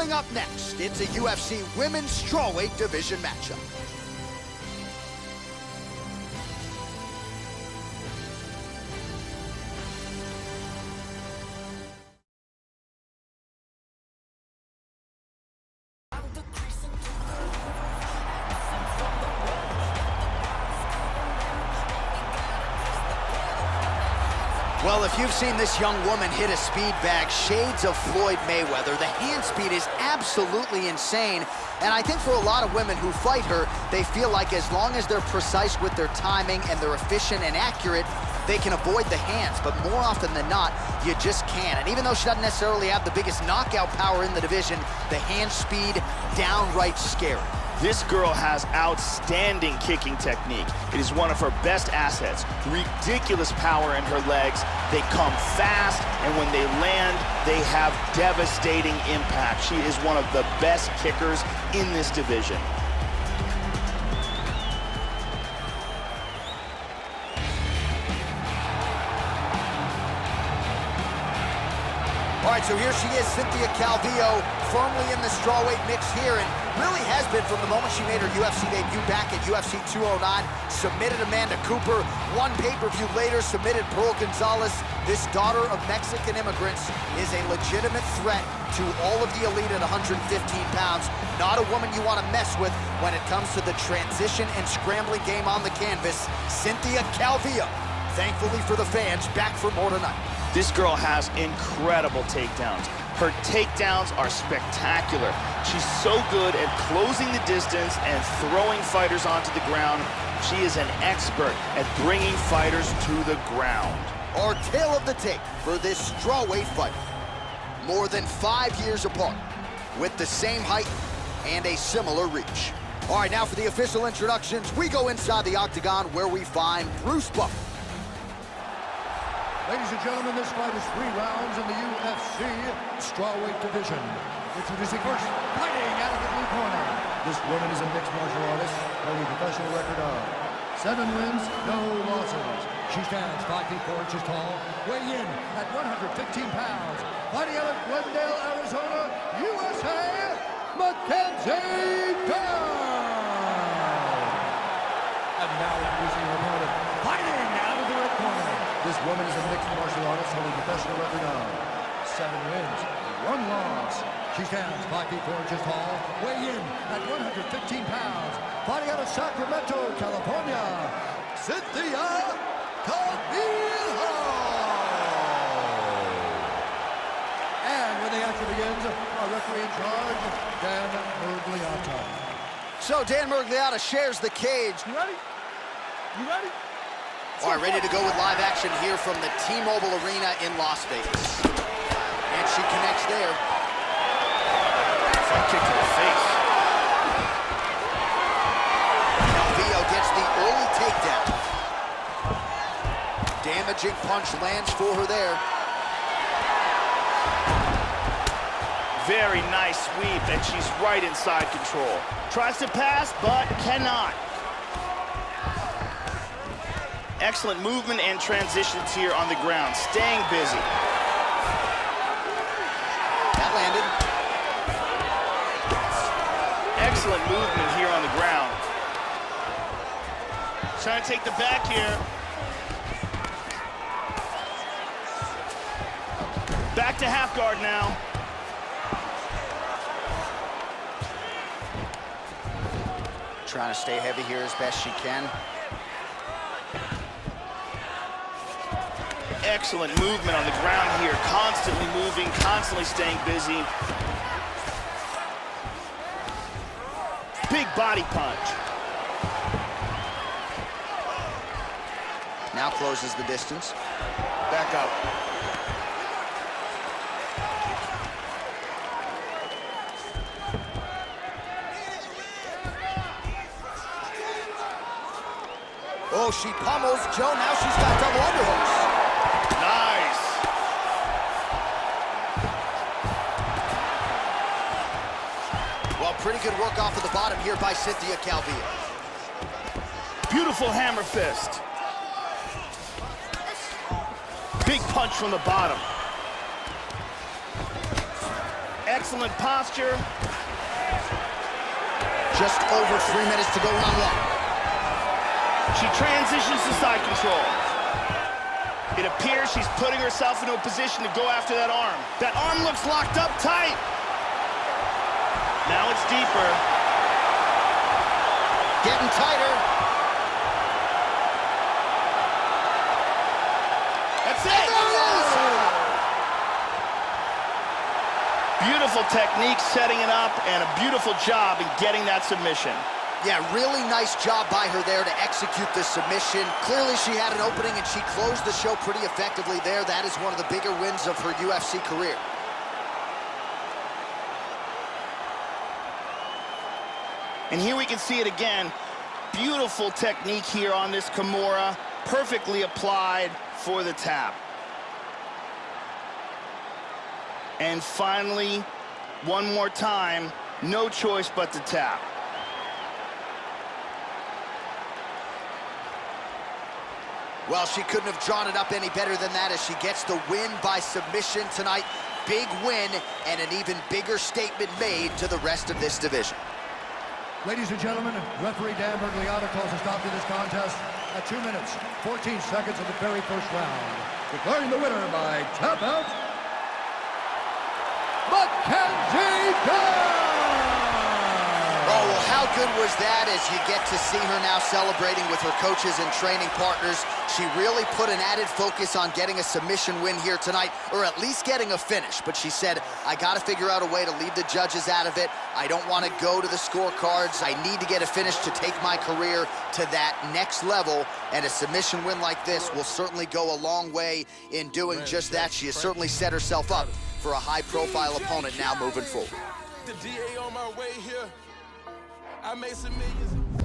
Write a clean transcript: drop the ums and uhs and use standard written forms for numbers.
Coming up next, it's a UFC Women's Strawweight Division matchup. Well, if you've seen this young woman hit a speed bag, shades of Floyd Mayweather, the hand speed is absolutely insane. And I think for a lot of women who fight her, they feel like as long as they're precise with their timing and they're efficient and accurate, they can avoid the hands. But more often than not, you just can't. And even though she doesn't necessarily have the biggest knockout power in the division, the hand speed, downright scary. This girl has outstanding kicking technique. It is one of her best assets. Ridiculous power in her legs. They come fast, and when they land, they have devastating impact. She is one of the best kickers in this division. All right, so here she is, Cynthia Calvillo, firmly in the strawweight mix here, and really has been from the moment she made her UFC debut back at UFC 209, submitted Amanda Cooper, one pay-per-view later, submitted Pearl Gonzalez. This daughter of Mexican immigrants is a legitimate threat to all of the elite at 115 pounds. Not a woman you want to mess with when it comes to the transition and scrambling game on the canvas. Cynthia Calvillo, thankfully for the fans, back for more tonight. This girl has incredible takedowns. Her takedowns are spectacular. She's so good at closing the distance and throwing fighters onto the ground. She is an expert at bringing fighters to the ground. Our tale of the tape for this strawweight fight. More than 5 years apart, with the same height and a similar reach. All right, now for the official introductions, we go inside the octagon where we find Bruce Buffer. Ladies and gentlemen, this fight is 3 rounds in the UFC Strawweight Division. Introducing first, fighting out of the blue corner. This woman is a mixed martial artist, holding a professional record of 7 wins, no losses. She stands 5 feet 4 inches tall, weighing in at 115 pounds. Fighting out of Glendale, Arizona, USA, Mackenzie Dern. And now introducing her opponent, fighting out of the red corner. This woman is a mixed martial artist holding a professional record of 7 wins, 1 loss. She stands 5 feet 4 inches tall, weighing in at 115 pounds. Fighting out of Sacramento, California, Cynthia Calvillo. And when the action begins, our referee in charge, Dan Murgliata. So Dan Murgliata shares the cage. You ready? You ready? All right, ready to go with live action here from the T-Mobile Arena in Las Vegas. And she connects there. Front kick to the face. Calvillo gets the early takedown. Damaging punch lands for her there. Very nice sweep, and she's right inside control. Tries to pass, but cannot. Excellent movement and transitions here on the ground, staying busy. That landed. Excellent movement here on the ground. Trying to take the back here. Back to half guard now. Trying to stay heavy here as best she can. Excellent movement on the ground here, constantly moving, constantly staying busy. Big body punch. Now closes the distance. Back up. Oh, she pummels Joe. Now she's got double underhooks. Nice. Well, pretty good work off of the bottom here by Cynthia Calvillo. Beautiful hammer fist. Big punch from the bottom. excellent posture. Just over 3 minutes to go round one. She transitions to side control. It appears she's putting herself into a position to go after that arm. That arm looks locked up tight. Now it's deeper. Getting tighter. That's it! Beautiful technique setting it up, and a beautiful job in getting that submission. Yeah, really nice job by her there to execute the submission. Clearly she had an opening and she closed the show pretty effectively there. That is one of the bigger wins of her UFC career. And here we can see it again. Beautiful technique here on this Kimura. Perfectly applied for the tap. And finally, one more time, no choice but to tap. Well, she couldn't have drawn it up any better than that as she gets the win by submission tonight. Big win and an even bigger statement made to the rest of this division. Ladies and gentlemen, referee Dan Bergliano calls a stop to this contest at 2 minutes, 14 seconds of the very first round. Declaring the winner by tap out, Mackenzie Dern! Oh, well, how good was that as you get to see her now celebrating with her coaches and training partners. She really put an added focus on getting a submission win here tonight, or at least getting a finish. But she said, I got to figure out a way to leave the judges out of it. I don't want to go to the scorecards. I need to get a finish to take my career to that next level. And a submission win like this will certainly go a long way in doing just that. She has certainly set herself up for a high-profile opponent now moving forward. The DA on my way here. I made some millions.